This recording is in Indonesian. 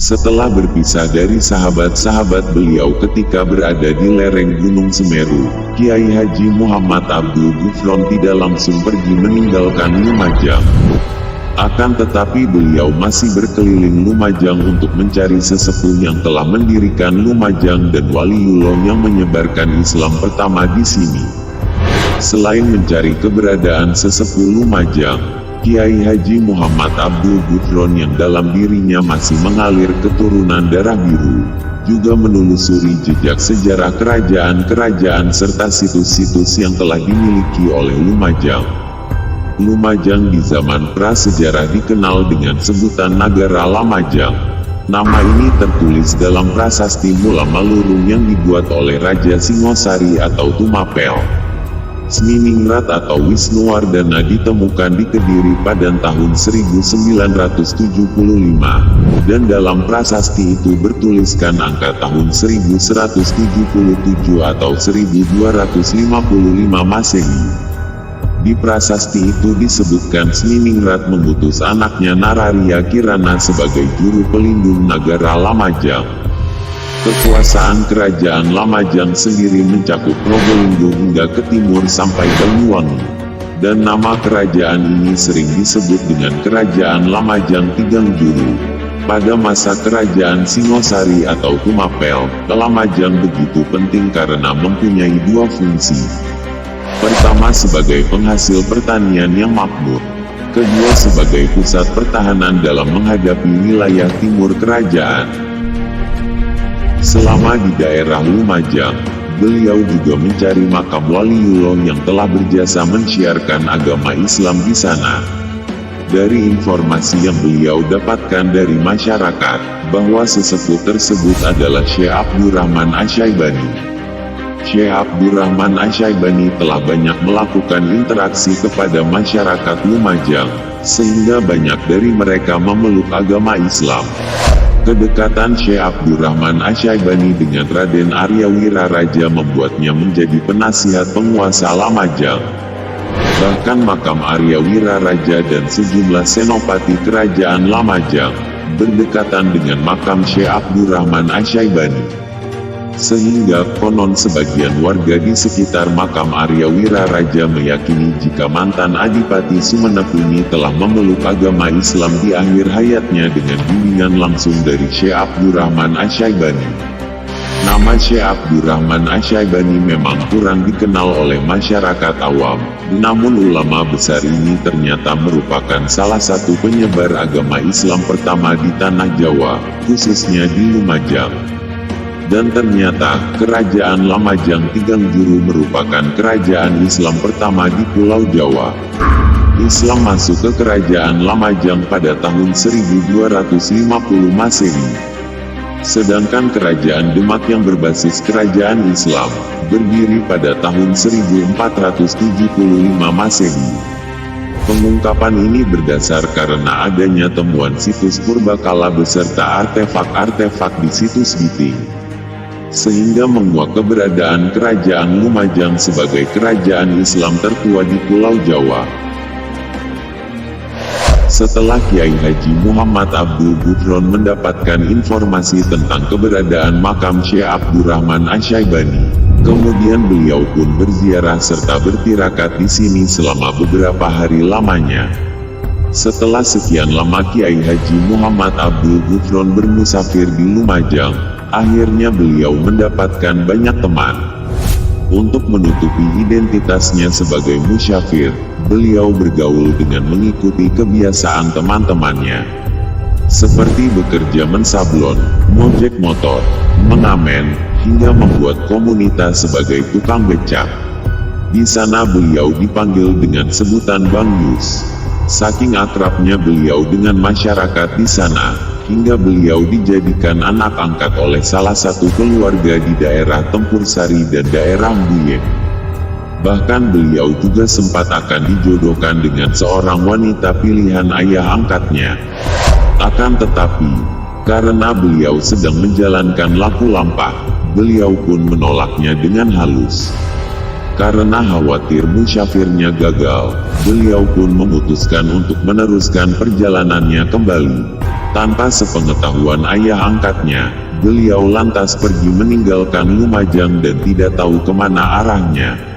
Setelah berpisah dari sahabat-sahabat beliau ketika berada di lereng Gunung Semeru, Kiai Haji Muhammad Abdul Ghufron tidak langsung pergi meninggalkan Lumajang. Akan tetapi beliau masih berkeliling Lumajang untuk mencari sesepuh yang telah mendirikan Lumajang dan waliullah yang menyebarkan Islam pertama di sini. Selain mencari keberadaan sesepuh Lumajang, Kiai Haji Muhammad Abdul Ghufron yang dalam dirinya masih mengalir keturunan darah biru, juga menelusuri jejak sejarah kerajaan-kerajaan serta situs-situs yang telah dimiliki oleh Lumajang. Lumajang di zaman prasejarah dikenal dengan sebutan Nagara Lamajang. Nama ini tertulis dalam prasasti Mula Malurung yang dibuat oleh Raja Singosari atau Tumapel. Seminingrat atau Wisnuwardana ditemukan di Kediri pada tahun 1975, dan dalam prasasti itu bertuliskan angka tahun 1177 atau 1255 Masehi. Di prasasti itu disebutkan Seminingrat mengutus anaknya Nararia Kirana sebagai juru pelindung negara Lamajang. Kekuasaan kerajaan Lamajang sendiri mencakup Probolinggo hingga ke timur sampai Banyuwangi, dan nama kerajaan ini sering disebut dengan Kerajaan Lamajang Tigang Juru. Pada masa kerajaan Singosari atau Tumapel, Lamajang begitu penting karena mempunyai dua fungsi. Pertama sebagai penghasil pertanian yang makmur, kedua sebagai pusat pertahanan dalam menghadapi wilayah timur kerajaan. Selama di daerah Lumajang, beliau juga mencari makam waliullah yang telah berjasa mensiarkan agama Islam di sana. Dari informasi yang beliau dapatkan dari masyarakat, bahwa sesepuh tersebut adalah Syekh Abdurrahman Asyaibani. Syekh Abdurrahman Asyaibani telah banyak melakukan interaksi kepada masyarakat Lumajang, sehingga banyak dari mereka memeluk agama Islam. Kedekatan Syekh Abdurrahman Asyaibani dengan Raden Arya Wiraraja membuatnya menjadi penasihat penguasa Lamajang. Bahkan makam Arya Wiraraja dan sejumlah senopati kerajaan Lamajang berdekatan dengan makam Syekh Abdurrahman Asyaibani. Sehingga konon sebagian warga di sekitar makam Arya Wiraraja meyakini jika mantan Adipati Sumenep ini telah memeluk agama Islam di akhir hayatnya dengan bimbingan langsung dari Syekh Abdurrahman Asyaibani. Nama Syekh Abdurrahman Asyaibani memang kurang dikenal oleh masyarakat awam, namun ulama besar ini ternyata merupakan salah satu penyebar agama Islam pertama di tanah Jawa, khususnya di Lumajang. Dan ternyata, kerajaan Lamajang Tigang Juru merupakan kerajaan Islam pertama di Pulau Jawa. Islam masuk ke kerajaan Lamajang pada tahun 1250 Masehi. Sedangkan kerajaan Demak yang berbasis kerajaan Islam, berdiri pada tahun 1475 Masehi. Pengungkapan ini berdasar karena adanya temuan situs purbakala beserta artefak-artefak di situs Giting, sehingga menguak keberadaan kerajaan Lumajang sebagai kerajaan Islam tertua di Pulau Jawa. Setelah Kiai Haji Muhammad Abdul Ghufron mendapatkan informasi tentang keberadaan makam Syekh Abdurrahman Asyaibani, kemudian beliau pun berziarah serta bertirakat di sini selama beberapa hari lamanya. Setelah sekian lama Kiai Haji Muhammad Abdul Ghufron bermusafir di Lumajang, akhirnya beliau mendapatkan banyak teman. Untuk menutupi identitasnya sebagai musyafir, beliau bergaul dengan mengikuti kebiasaan teman-temannya, seperti bekerja mensablon, mojek motor, mengamen, hingga membuat komunitas sebagai tukang becak. Di sana beliau dipanggil dengan sebutan Bang Yus. Saking akrabnya beliau dengan masyarakat di sana, hingga beliau dijadikan anak angkat oleh salah satu keluarga di daerah Tempur Sari dan daerah Mbuyeng. Bahkan beliau juga sempat akan dijodohkan dengan seorang wanita pilihan ayah angkatnya. Akan tetapi, karena beliau sedang menjalankan laku lampah, beliau pun menolaknya dengan halus. Karena khawatir musyafirnya gagal, beliau pun memutuskan untuk meneruskan perjalanannya kembali. Tanpa sepengetahuan ayah angkatnya, beliau lantas pergi meninggalkan Lumajang dan tidak tahu kemana arahnya.